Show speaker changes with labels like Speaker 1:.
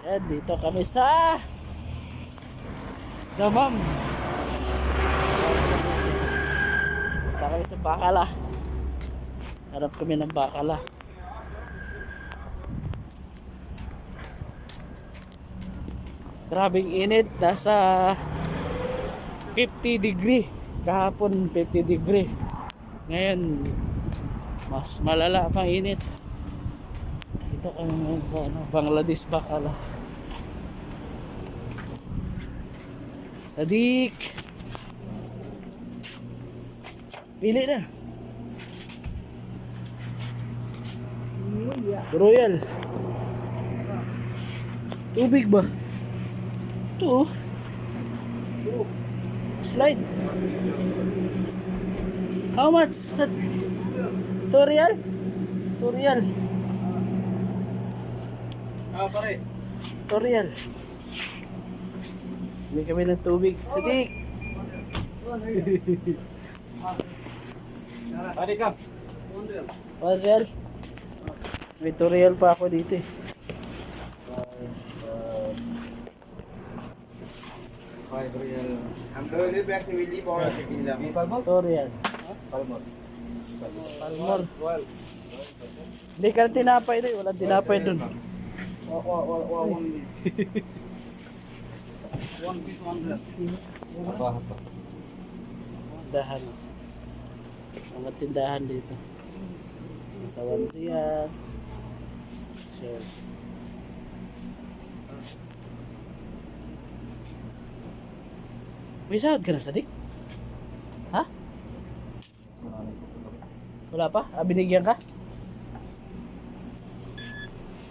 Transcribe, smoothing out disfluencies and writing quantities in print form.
Speaker 1: Ayan, dito kami sa Damam. Dito kami sa Bacala. Harap kami ng Bacala. Grabing init. Nasa 50 degree. Kahapon 50 degree. Ngayon mas malala pang init. Dito kami ngayon sa Bangladesh, Bacala. Sadik, pili na. Royal. Tubig ba? Ito. Slide. How much? Tutorial? Tutorial.
Speaker 2: Pare.
Speaker 1: Tutorial. Hindi kami ng tubig. Sadik.
Speaker 2: Pare ka.
Speaker 1: Tutorial. May tutorial pa ako dito eh.
Speaker 2: I'm really back to Willy for taking them.
Speaker 1: Tutorial.
Speaker 2: Palmor.
Speaker 1: Palmor. Hindi ka tinapay doon. Walang tinapay doon.
Speaker 2: One piece, one dress.
Speaker 1: Tindahan. Mga tindahan dito. Sa Wantian. Cheers. May sahod ka na, Sadik? Ha? Wala pa? Binigyan ka?